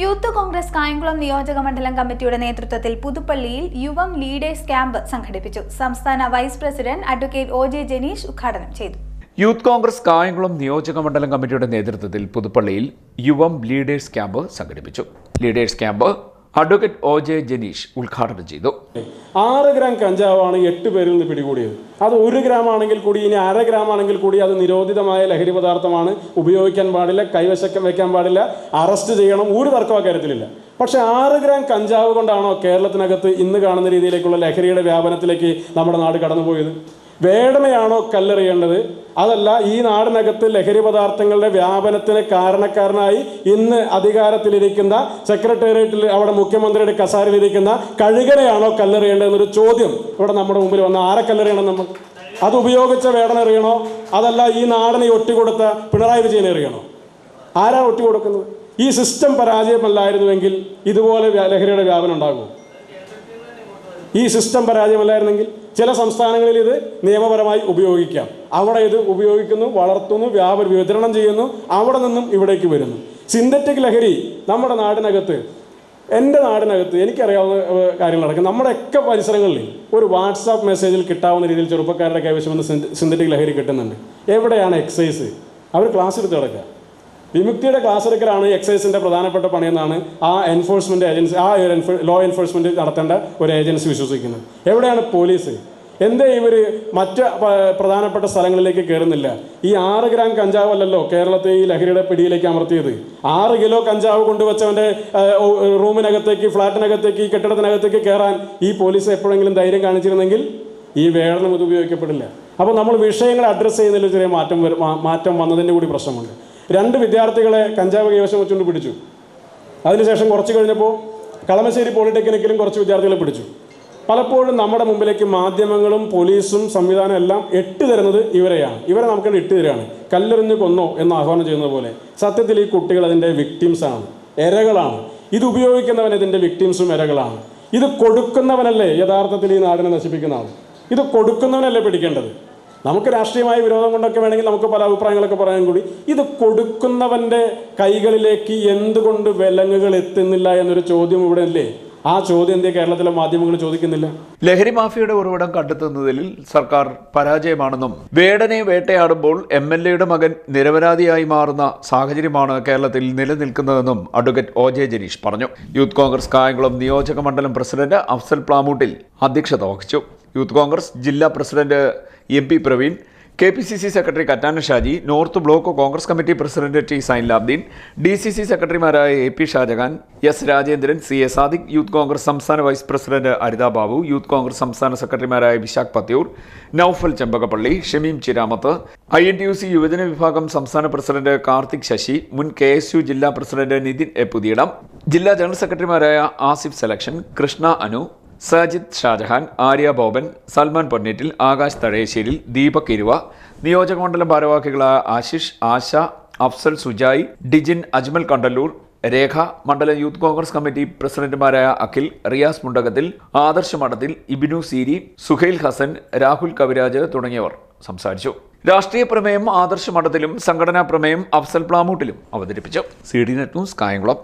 Youth Congress Kayamkulam നിയോജക മണ്ഡലം കമ്മിറ്റിയുടെ നേതൃത്വത്തിൽ പുതുപ്പള്ളിയിൽ യുവം ലീഡേഴ്സ് ക്യാമ്പ് സംഘടിപ്പിച്ചു. സംസ്ഥാന vice president advocate O J. Janeesh ഉദ്ഘാടനം ചെയ്തു. യൂത്ത് കോൺഗ്രസ് കായംകുളം നിയോജക മണ്ഡലം കമ്മിറ്റിയുടെ നേതൃത്വത്തിൽ പുതുപ്പള്ളിയിൽ യുവം ലീഡേഴ്സ് ക്യാമ്പ് സംഘടിപ്പിച്ചു. Leaders camp advocate O J. Janeesh ഉദ്ഘാടനം ചെയ്തു. 6 ഗ്രാം കഞ്ചാവാണ് 8 പേരിൽ നിന്ന് പിടികൂടിയത്. അത് 1 ഗ്രാം ആണെങ്കിൽ കൂടി, ഇനി 1/2 ഗ്രാം ആണെങ്കിൽ കൂടി അത് നിരോധിതമായ ലഹരി പദാർത്ഥമാണ്, ഉപയോഗിക്കാൻ പാടില്ല, കൈവശം വെക്കാൻ പാടില്ല, അറസ്റ്റ് ചെയ്യണം, ഒരു തർക്കം കാര്യത്തിലില്ല. പക്ഷേ 6 ഗ്രാം കഞ്ചാവ് കൊണ്ടാണോ കേരളത്തിനകത്ത് ഇന്ന് കാണുന്ന രീതിയിലേക്കുള്ള ലഹരിയുടെ വ്യാപനത്തിലേക്ക് നമ്മുടെ നാട് കടന്നുപോയത്? വേടനെയാണോ കല്ലെറിയേണ്ടത്? അതല്ല, ഈ നാടിനകത്ത് ലഹരി പദാർത്ഥങ്ങളുടെ വ്യാപനത്തിന് കാരണക്കാരനായി ഇന്ന് അധികാരത്തിലിരിക്കുന്ന സെക്രട്ടേറിയറ്റിൽ അവിടെ മുഖ്യമന്ത്രിയുടെ കസാരയിലിരിക്കുന്ന കഴുകനെയാണോ കല്ലെറിയേണ്ടതെന്നൊരു ചോദ്യം ഇവിടെ നമ്മുടെ മുമ്പിൽ വന്ന ആരെ കല്ലെറിയണം? നമ്മൾ അത് ഉപയോഗിച്ച വേടനെറിയണോ? അതല്ല, ഈ നാടിനെ ഒറ്റിക്കൊടുത്ത പിണറായി വിജയനെ എറിയണോ? ആരാണ് ഒറ്റിക്കൊടുക്കുന്നത്? ഈ സിസ്റ്റം പരാജയമല്ലായിരുന്നുവെങ്കിൽ ഇതുപോലെ ലഹരിയുടെ വ്യാപനം ഉണ്ടാകുമോ? ഈ സിസ്റ്റം പരാജയമല്ലായിരുന്നെങ്കിൽ ചില സംസ്ഥാനങ്ങളിൽ ഇത് നിയമപരമായി ഉപയോഗിക്കാം. അവിടെ ഇത് ഉപയോഗിക്കുന്നു, വളർത്തുന്നു, വിതരണം ചെയ്യുന്നു, അവിടെ നിന്നും ഇവിടേക്ക് വരുന്നു. സിന്തറ്റിക് ലഹരി നമ്മുടെ നാടിനകത്ത്, എൻ്റെ നാടിനകത്ത് എനിക്കറിയാവുന്ന കാര്യങ്ങൾ നടക്കും. നമ്മുടെയൊക്കെ പരിസരങ്ങളിൽ ഒരു വാട്സാപ്പ് മെസ്സേജിൽ കിട്ടാവുന്ന രീതിയിൽ ചെറുപ്പക്കാരുടെ കൈവശം വന്ന് സിന്തറ്റിക് ലഹരി കിട്ടുന്നുണ്ട്. എവിടെയാണ് എക്സൈസ്? അവർ ക്ലാസ് എടുത്ത് കിടക്കുക. വിമുക്തിയുടെ ക്ലാസ് എടുക്കലാണ് എക്സൈസിൻ്റെ പ്രധാനപ്പെട്ട പണിയെന്നാണ് ആ എൻഫോഴ്സ്മെൻറ്റ് ഏജൻസി, ലോ എൻഫോഴ്സ്മെൻറ്റ് നടത്തേണ്ട ഒരു ഏജൻസി വിശ്വസിക്കുന്നത്. എവിടെയാണ് പോലീസ്? എന്തേ ഇവർ മറ്റ് പ്രധാനപ്പെട്ട സ്ഥലങ്ങളിലേക്ക് കയറുന്നില്ല? ഈ 6 ഗ്രാം കഞ്ചാവല്ലല്ലോ കേരളത്തെ ഈ ലഹരിയുടെ പിടിയിലേക്ക് അമർത്തിയത്. 6 കിലോ കഞ്ചാവ് കൊണ്ടുവച്ചവൻ്റെ റൂമിനകത്തേക്ക്, ഫ്ലാറ്റിനകത്തേക്ക്, ഈ കെട്ടിടത്തിനകത്തേക്ക് കയറാൻ ഈ പോലീസ് എപ്പോഴെങ്കിലും ധൈര്യം കാണിച്ചിരുന്നെങ്കിൽ ഈ വേടനം ഇത് ഉപയോഗിക്കപ്പെടില്ല. അപ്പോൾ നമ്മൾ വിഷയങ്ങളെ അഡ്രസ്സ് ചെയ്യുന്നതിൽ ചെറിയ മാറ്റം വന്നതിൻ്റെ കൂടി പ്രശ്നമുണ്ട്. 2 വിദ്യാർത്ഥികളെ കഞ്ചാവ് കൈവശം വെച്ചുകൊണ്ട് പിടിച്ചു. അതിനുശേഷം കുറച്ച് കഴിഞ്ഞപ്പോൾ കളമശ്ശേരി പോളിടെക്നിക്കിലും കുറച്ച് വിദ്യാർത്ഥികളെ പിടിച്ചു. പലപ്പോഴും നമ്മുടെ മുമ്പിലേക്ക് മാധ്യമങ്ങളും പോലീസും സംവിധാനം എല്ലാം ഇട്ട് തരുന്നത് ഇവരെയാണ്. ഇവരെ നമുക്ക് ഇട്ട് തരികയാണ്. കല്ലെറിഞ്ഞ് കൊന്നോ എന്ന് ആഹ്വാനം ചെയ്യുന്നത് പോലെ. സത്യത്തിൽ ഈ കുട്ടികൾ അതിൻ്റെ വിക്ടിംസാണ്, ഇരകളാണ്. ഇത് ഉപയോഗിക്കുന്നവൻ ഇതിൻ്റെ വിക്ടിംസും ഇരകളാണ്. ഇത് കൊടുക്കുന്നവനല്ലേ യഥാർത്ഥത്തിൽ ഈ നാടിനെ നശിപ്പിക്കുന്ന ആൾ? ഇത് കൊടുക്കുന്നവനല്ലേ പിടിക്കേണ്ടത്? നമുക്ക് രാഷ്ട്രീയമായ വിരോധം കൊണ്ടൊക്കെ വേണമെങ്കിൽ നമുക്ക് പല അഭിപ്രായങ്ങളൊക്കെ പറയാൻ കൂടി, ഇത് കൊടുക്കുന്നവൻ്റെ കൈകളിലേക്ക് എന്തുകൊണ്ട് വിലങ്ങുകൾ എത്തുന്നില്ല എന്നൊരു ചോദ്യം ഇവിടെ അല്ലേ? ആ ചോദ്യം എന്തേ കേരളത്തിലെ മാധ്യമങ്ങൾ ചോദിക്കുന്നില്ല? ലഹരി മാഫിയയുടെ ഉറവിടം കണ്ടെത്തുന്നതിൽ സർക്കാർ പരാജയമാണെന്നും വേടനെ വേട്ടയാടുമ്പോൾ MLAയുടെ മകൻ നിരപരാധിയായി മാറുന്ന സാഹചര്യമാണ് കേരളത്തിൽ നിലനിൽക്കുന്നതെന്നും അഡ്വക്കേറ്റ് ഒ.ജെ. ജനീഷ് പറഞ്ഞു. യൂത്ത് കോൺഗ്രസ് കായംകുളം നിയോജക മണ്ഡലം പ്രസിഡന്റ് അഫ്സൽ പ്ലാമൂട്ടിൽ അധ്യക്ഷത വഹിച്ചു. യൂത്ത് കോൺഗ്രസ് ജില്ലാ president MP Praveen, KPCC secretary Kattana Shaji, north block Congress committee president T. Sainulabdeen, DCC സെക്രട്ടറിമാരായ AP Shajahan, S. Rajendran, CA Sadiq, youth Congress സംസ്ഥാന vice president Aritha Babu, youth Congress സംസ്ഥാന സെക്രട്ടറിമാരായ വിശാഖ് പത്യൂർ, നൌഫൽ ചെമ്പകപ്പള്ളി, ഷമീം ചിരാമത്ത്, INTUC യുവജന വിഭാഗം സംസ്ഥാന പ്രസിഡന്റ് കാർത്തിക് ശശി, മുൻ KSU ജില്ലാ പ്രസിഡന്റ് നിതിൻ എ. പുതിയിടം, ജില്ലാ ജനറൽ സെക്രട്ടറിമാരായ ആസിഫ് സെലക്ഷൻ, കൃഷ്ണ അനു, സജിത് ഷാജഹാൻ, ആര്യ ബോബൻ, സൽമാൻ പൊന്നേറ്റിൽ, ആകാശ് തഴയശ്ശേരിൽ, ദീപക് ഇരുവ, നിയോജകമണ്ഡലം ഭാരവാഹികളായ ആശിഷ്, ആശ, അഫ്സൽ സുജായി, ഡിജിൻ, അജ്മൽ കണ്ടല്ലൂർ, രേഖ, മണ്ഡലം യൂത്ത് കോൺഗ്രസ് കമ്മിറ്റി പ്രസിഡന്റുമാരായ അഖിൽ, റിയാസ് മുണ്ടകത്തിൽ, ആദർശ് മഠത്തിൽ, ഇബിനു സീരി, സുഹൈൽ ഹസൻ, രാഹുൽ കവിരാജ് തുടങ്ങിയവർ സംസാരിച്ചു. രാഷ്ട്രീയ പ്രമേയം ആദർശ് മഠത്തിലും സംഘടനാ പ്രമേയം അഫ്സൽ പ്ലാമൂട്ടിലും അവതരിപ്പിച്ചു. CD net news Kayamkulam.